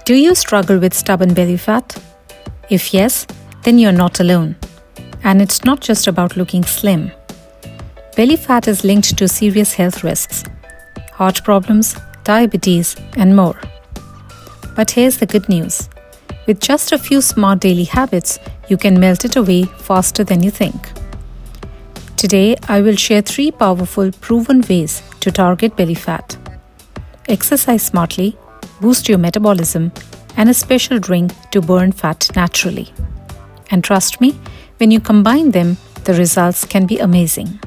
Do you struggle with stubborn belly fat? If yes, then you're not alone. And it's not just about looking slim. Belly fat is linked to serious health risks, heart problems, diabetes, and more. But here's the good news. With just a few smart daily habits, you can melt it away faster than you think. Today, I will share 3 powerful, proven ways to target belly fat. Exercise smartly, boost your metabolism, and a special drink to burn fat naturally. And trust me, when you combine them, the results can be amazing.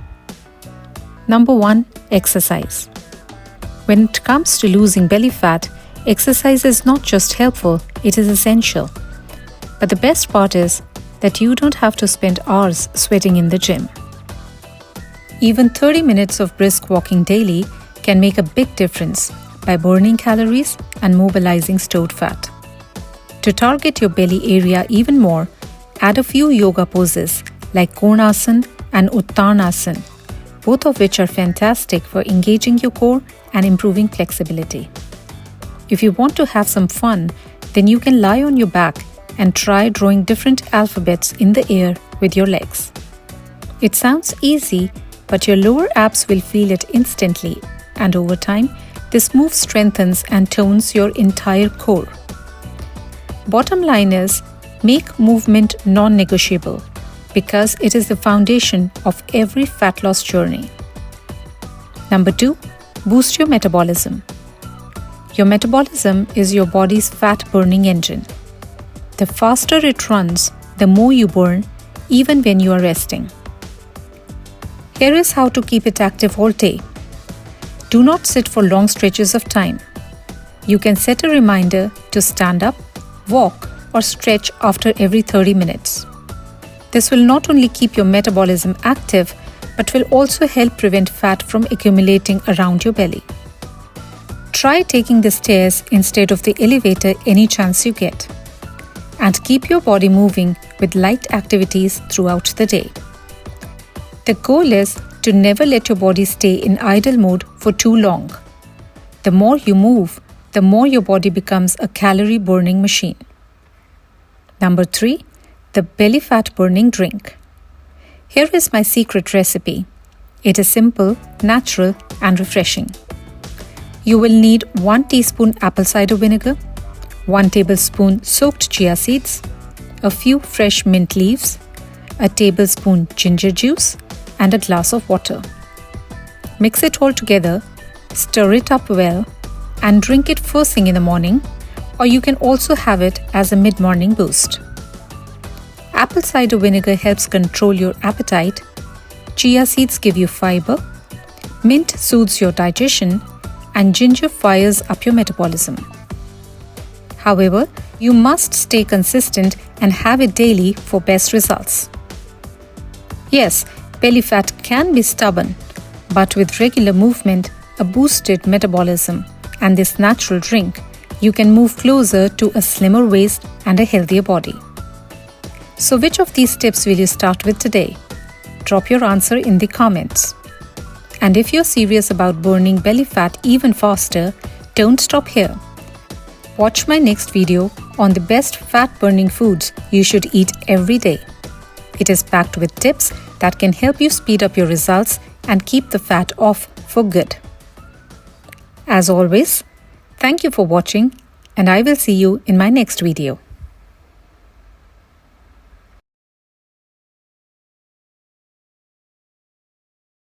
Number 1. Exercise. When it comes to losing belly fat, exercise is not just helpful, it is essential. But the best part is that you don't have to spend hours sweating in the gym. Even 30 minutes of brisk walking daily can make a big difference by burning calories and mobilizing stored fat. To target your belly area even more, add a few yoga poses like Konasana and Uttanasana, both of which are fantastic for engaging your core and improving flexibility. If you want to have some fun, then you can lie on your back and try drawing different alphabets in the air with your legs. It sounds easy, but your lower abs will feel it instantly, and over time, this move strengthens and tones your entire core. Bottom line is, make movement non-negotiable because it is the foundation of every fat loss journey. Number 2, boost your metabolism. Your metabolism is your body's fat-burning engine. The faster it runs, the more you burn, even when you are resting. Here is how to keep it active all day. Do not sit for long stretches of time. You can set a reminder to stand up, walk, or stretch after every 30 minutes. This will not only keep your metabolism active, but will also help prevent fat from accumulating around your belly. Try taking the stairs instead of the elevator any chance you get. And keep your body moving with light activities throughout the day. The goal is to never let your body stay in idle mode for too long. The more you move, the more your body becomes a calorie-burning machine. Number 3, the belly fat burning drink. Here is my secret recipe. It is simple, natural, and refreshing. You will need 1 teaspoon apple cider vinegar, 1 tablespoon soaked chia seeds, a few fresh mint leaves, a tablespoon ginger juice, and a glass of water. Mix it all together, stir it up well, and drink it first thing in the morning, or you can also have it as a mid-morning boost. Apple cider vinegar helps control your appetite, chia seeds give you fiber, mint soothes your digestion, and ginger fires up your metabolism. However, you must stay consistent and have it daily for best results. Yes, belly fat can be stubborn, but with regular movement, a boosted metabolism, and this natural drink, you can move closer to a slimmer waist and a healthier body. So which of these tips will you start with today? Drop your answer in the comments. And if you're serious about burning belly fat even faster, don't stop here. Watch my next video on the best fat-burning foods you should eat every day. It is packed with tips that can help you speed up your results and keep the fat off for good. As always, thank you for watching, and I will see you in my next video.